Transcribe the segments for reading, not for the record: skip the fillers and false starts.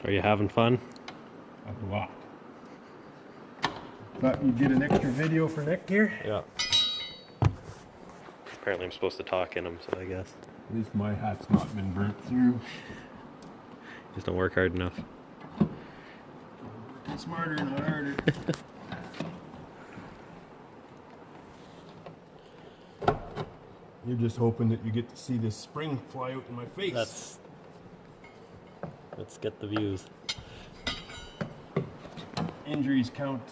Are you having fun? A lot. Thought you'd get an extra video for neck gear? Yeah. Apparently I'm supposed to talk in them, so I guess. At least my hat's not been burnt through. Just don't work hard enough. Working smarter, not harder. You're just hoping that you get to see this spring fly out in my face. Let's get the views. Injuries count.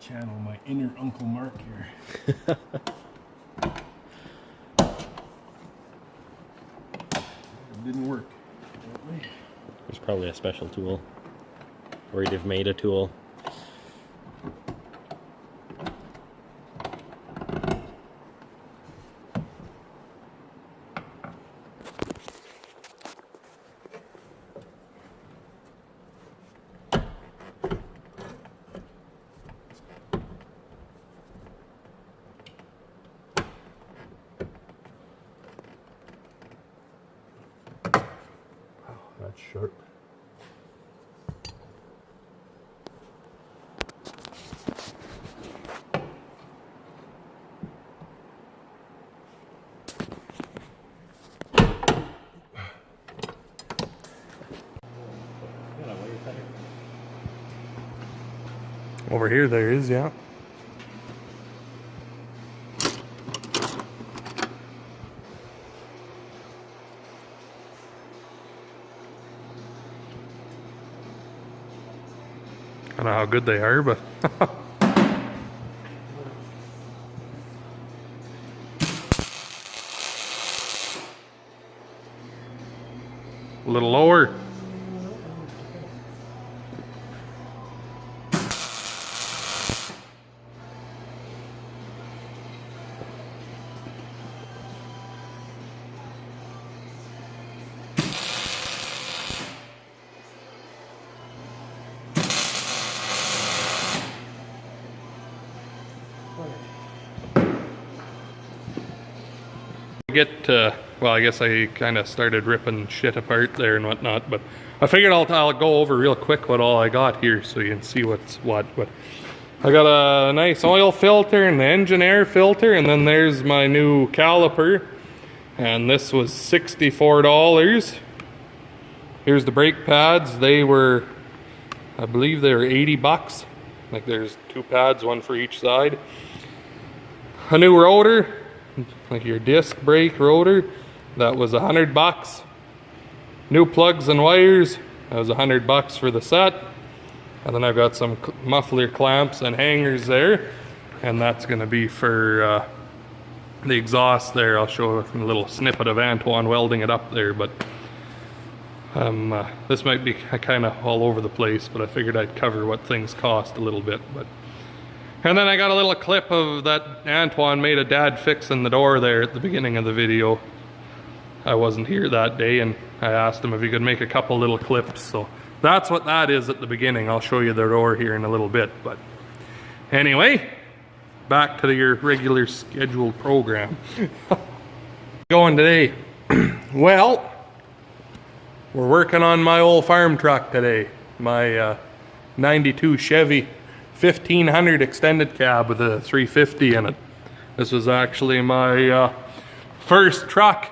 Channel my inner Uncle Mark here. It didn't work. There's probably a special tool. Or you'd have made a tool. That's sharp. Over here there is, yeah. I don't know how good they are, but a little lower. Well, I guess I kind of started ripping shit apart there and whatnot, but I figured I'll go over real quick what all I got here so you can see what's what. But I got a nice oil filter and the engine air filter, and then there's my new caliper, and this was $64. Here's the brake pads. They were, I believe they were 80 bucks. Like there's two pads, one for each side. A new rotor, like your disc brake rotor, that was 100 bucks. New plugs and wires, that was 100 bucks for the set. And then I've got some muffler clamps and hangers there, and that's going to be for the exhaust there. I'll show a little snippet of Antoine welding it up there, but this might be kind of all over the place, but I figured I'd cover what things cost a little bit. And then I got a little clip of that Antoine made a dad fixing the door there at the beginning of the video. I wasn't here that day, and I asked him if he could make a couple little clips, so that's what that is at the beginning. I'll show you the door here in a little bit, but anyway, back to your regular scheduled program. Going today? Well, we're working on my old farm truck today. My 92 Chevy 1500 extended cab with a 350 in it. This was actually my first truck,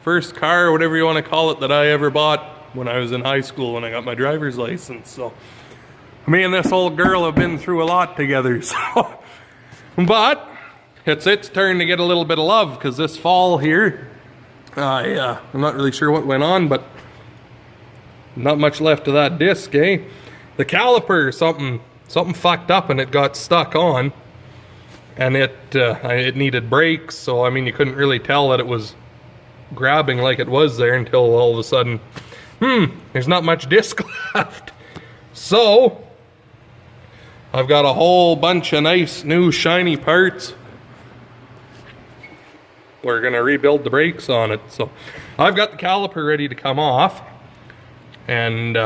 first car, whatever you want to call it, that I ever bought when I was in high school when I got my driver's license. So me and this old girl have been through a lot together. So, but it's its turn to get a little bit of love, because this fall here, I'm not really sure what went on, but not much left of that disc, eh? The caliper, something fucked up and it got stuck on, and it needed brakes. So I mean, you couldn't really tell that it was grabbing like it was there until all of a sudden, there's not much disc left. So I've got a whole bunch of nice new shiny parts. We're gonna rebuild the brakes on it. So I've got the caliper ready to come off, and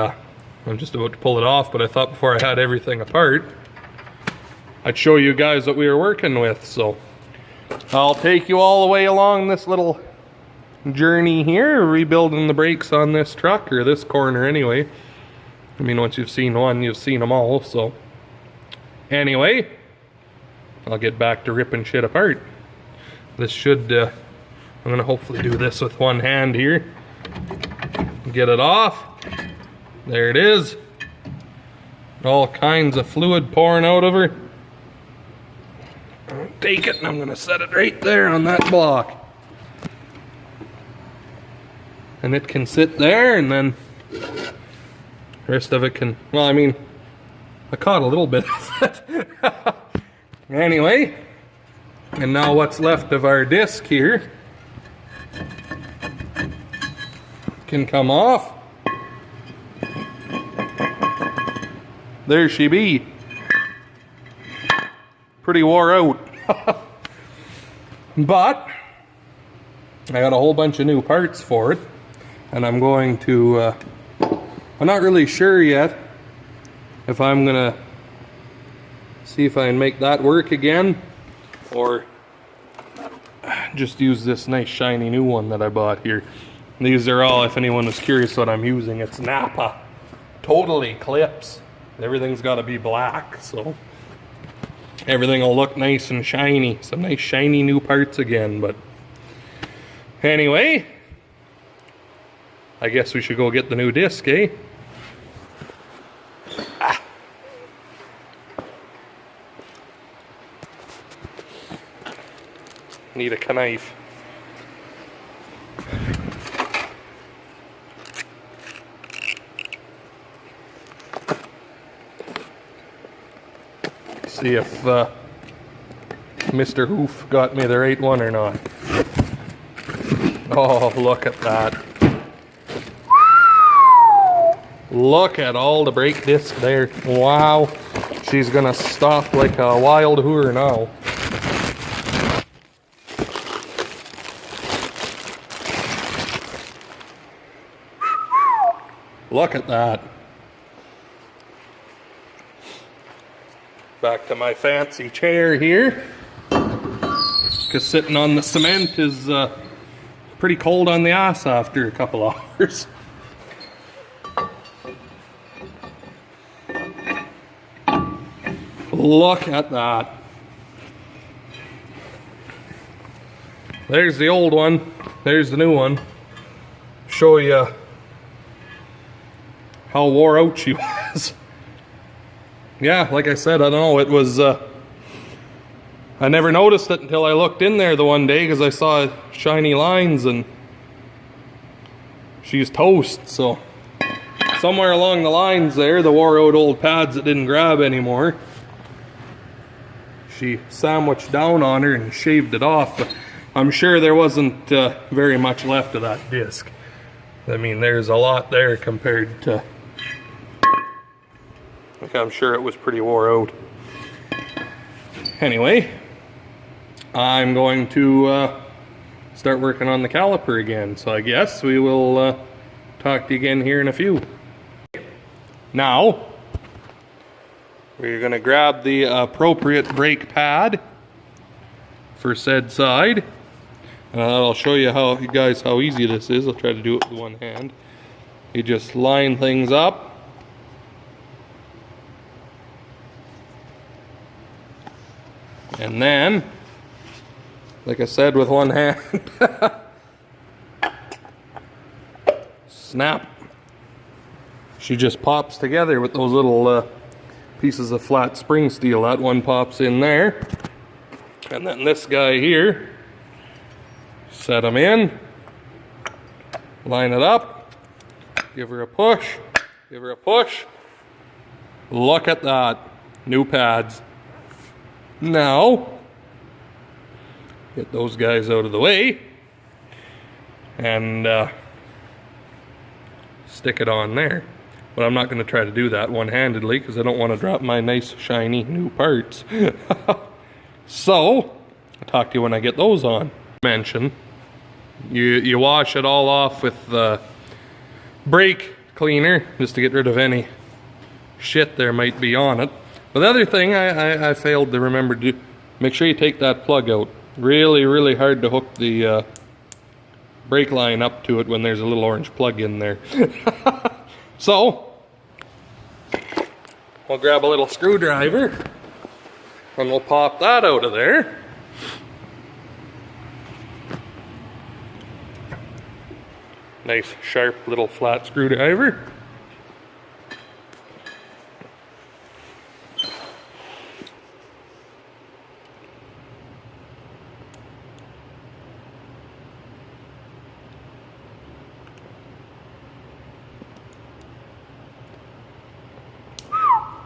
I'm just about to pull it off, but I thought before I had everything apart, I'd show you guys what we were working with. So I'll take you all the way along this little journey here, rebuilding the brakes on this truck, or this corner anyway. I mean, once you've seen one, you've seen them all. So anyway, I'll get back to ripping shit apart. This should, I'm gonna hopefully do this with one hand here. Get it off. There it is. All kinds of fluid pouring out of her. I'll take it and I'm gonna set it right there on that block. And it can sit there, and then the rest of it can, well, I mean, I caught a little bit of it. Anyway, and now what's left of our disc here can come off. There she be. Pretty wore out. But I got a whole bunch of new parts for it, and I'm going to, I'm not really sure yet if I'm gonna see if I can make that work again, or just use this nice shiny new one that I bought here. These are all, if anyone was curious what I'm using, it's Napa. Totally clips. Everything's got to be black, so everything will look nice and shiny. Some nice shiny new parts again, but anyway, I guess we should go get the new disc, eh? Need a knife. See if Mr. Hoof got me the right one or not. Oh, look at that. Look at all the brake disc there. Wow. She's gonna stop like a wild whore now. Look at that. Back to my fancy chair here, because sitting on the cement is pretty cold on the ass after a couple hours. Look at that. There's the old one. There's the new one. Show you how wore out she was. Yeah, like I said, I don't know, it was, I never noticed it until I looked in there the one day, because I saw shiny lines, and she's toast. So somewhere along the lines there, the wore out old pads that didn't grab anymore, she sandwiched down on her and shaved it off. But I'm sure there wasn't very much left of that disc. I mean, there's a lot there compared to, like, I'm sure it was pretty wore out. Anyway, I'm going to start working on the caliper again. So I guess we will talk to you again here in a few. Now, we're going to grab the appropriate brake pad for said side. I'll show you how, you guys, how easy this is. I'll try to do it with one hand. You just line things up. And then, like I said, with one hand, snap. She just pops together with those little pieces of flat spring steel. That one pops in there. And then this guy here, set them in, line it up, give her a push, give her a push. Look at that, new pads. Now, get those guys out of the way and stick it on there. But I'm not going to try to do that one-handedly because I don't want to drop my nice shiny new parts. So, I'll talk to you when I get those on. Mention, you wash it all off with brake cleaner just to get rid of any shit there might be on it. But the other thing I failed to remember to do, make sure you take that plug out. Really, really hard to hook the brake line up to it when there's a little orange plug in there. So, we'll grab a little screwdriver and we'll pop that out of there. Nice, sharp little flat screwdriver.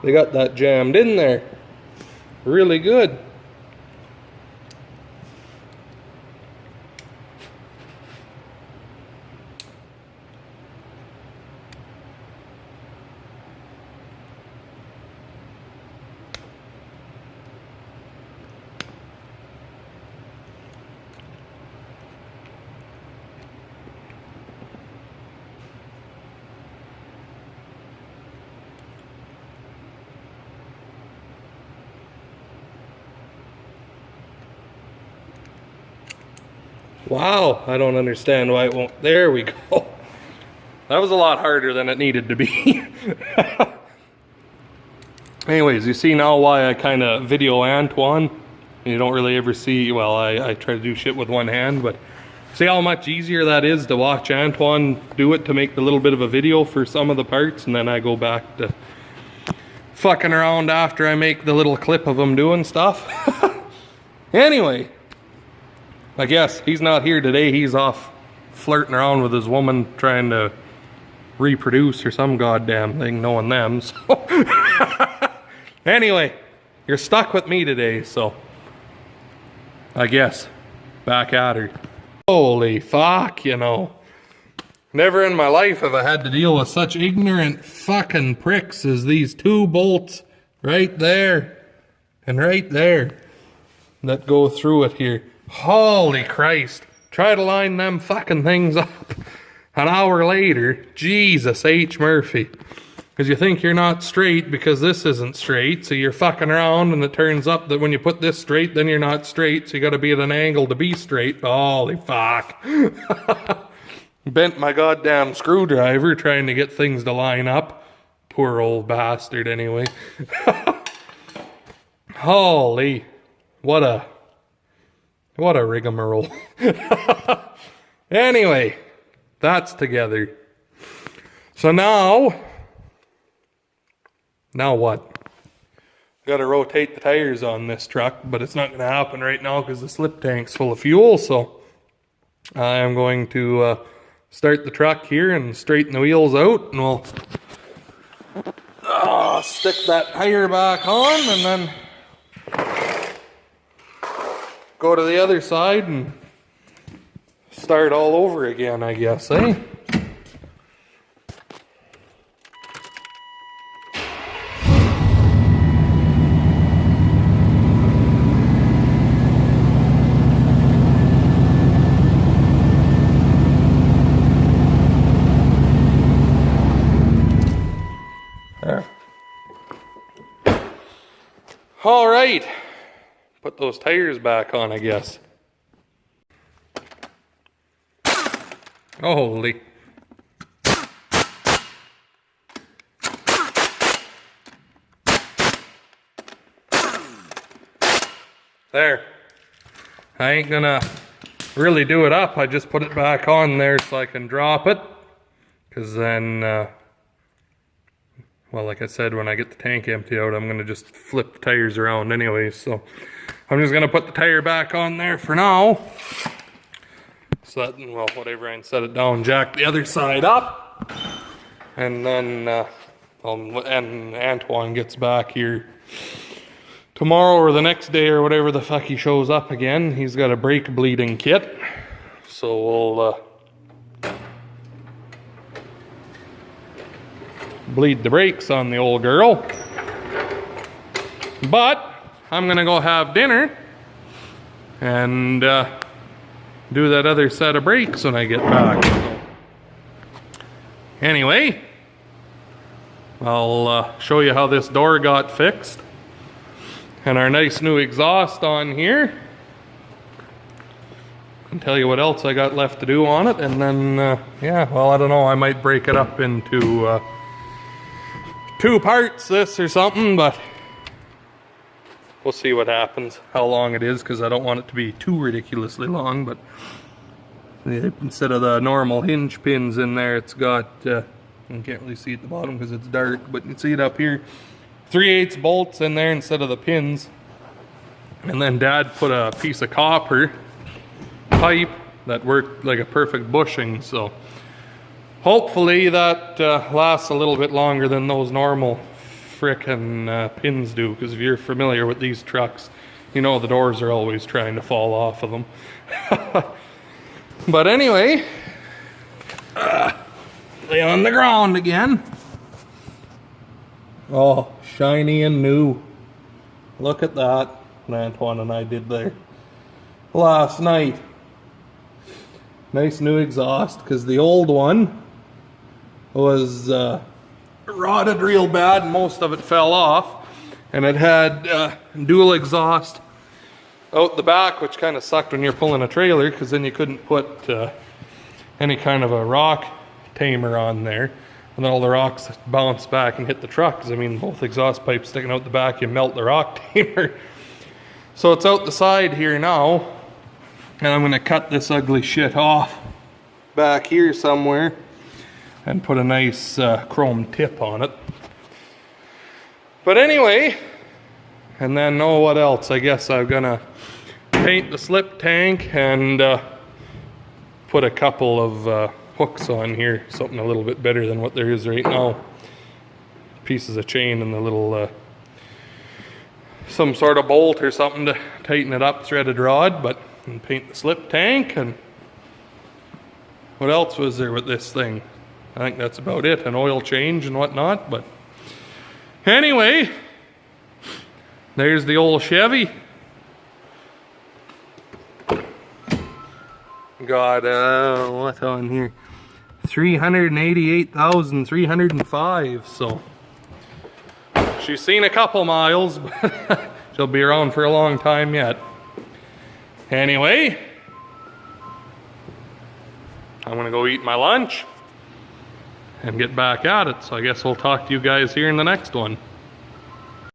They got that jammed in there. Really good. Wow, I don't understand why it won't. There we go. That was a lot harder than it needed to be. Anyways, you see now why I kind of video Antoine. You don't really ever see, well, I try to do shit with one hand, but see how much easier that is to watch Antoine do it to make the little bit of a video for some of the parts, and then I go back to fucking around after I make the little clip of him doing stuff. Anyway, I guess he's not here today. He's off flirting around with his woman trying to reproduce or some goddamn thing, knowing them. So anyway, you're stuck with me today, so I guess back at her. Holy fuck, you know. Never in my life have I had to deal with such ignorant fucking pricks as these two bolts right there and right there that go through it here. Holy Christ. Try to line them fucking things up an hour later. Jesus H. Murphy. Because you think you're not straight because this isn't straight, so you're fucking around and it turns up that when you put this straight, then you're not straight, so you gotta be at an angle to be straight. Holy fuck. Bent my goddamn screwdriver trying to get things to line up. Poor old bastard anyway. Holy. What a rigmarole. Anyway, that's together. So now what? Got to rotate the tires on this truck, but it's not going to happen right now because the slip tank's full of fuel. So I am going to start the truck here and straighten the wheels out, and we'll stick that tire back on and then go to the other side and start all over again, I guess, eh? There. All right. Put those tires back on, I guess. Holy. There. I ain't gonna really do it up. I just put it back on there so I can drop it. Because then, well, like I said, when I get the tank empty out, I'm gonna just flip the tires around anyways. So I'm just gonna put the tire back on there for now. So that, well, whatever, and set it down, jack the other side up. And then, and Antoine gets back here tomorrow or the next day or whatever the fuck he shows up again. He's got a brake bleeding kit. So we'll bleed the brakes on the old girl. But I'm gonna go have dinner and do that other set of brakes when I get back. So, anyway, I'll show you how this door got fixed. And our nice new exhaust on here. And tell you what else I got left to do on it. And then, yeah, well, I don't know. I might break it up into 2 parts, this or something, but we'll see what happens, how long it is, because I don't want it to be too ridiculously long. But instead of the normal hinge pins in there, it's got, you can't really see at the bottom because it's dark, but you can see it up here, 3/8 bolts in there instead of the pins. And then Dad put a piece of copper pipe that worked like a perfect bushing, so hopefully that lasts a little bit longer than those normal frickin' pins do, because if you're familiar with these trucks, you know the doors are always trying to fall off of them. But anyway, lay on the ground again. Oh, shiny and new. Look at that. Antoine and I did there last night. Nice new exhaust, because the old one was rotted real bad and most of it fell off. And it had dual exhaust out the back, which kind of sucked when you're pulling a trailer, because then you couldn't put any kind of a rock tamer on there. And then all the rocks bounce back and hit the truck, because I mean, both exhaust pipes sticking out the back, you melt the rock tamer. So it's out the side here now, and I'm going to cut this ugly shit off back here somewhere and put a nice chrome tip on it. But anyway, and then oh, what else? I guess I'm going to paint the slip tank and put a couple of hooks on here, something a little bit better than what there is right now. Pieces of chain and the little some sort of bolt or something to tighten it up, threaded rod. But and paint the slip tank. And what else was there with this thing? I think that's about it. An oil change and whatnot. But anyway, there's the old Chevy. Got what on here? 388,305. So she's seen a couple miles, but she'll be around for a long time yet. Anyway, I'm gonna go eat my lunch and get back at it. So I guess we'll talk to you guys here in the next one.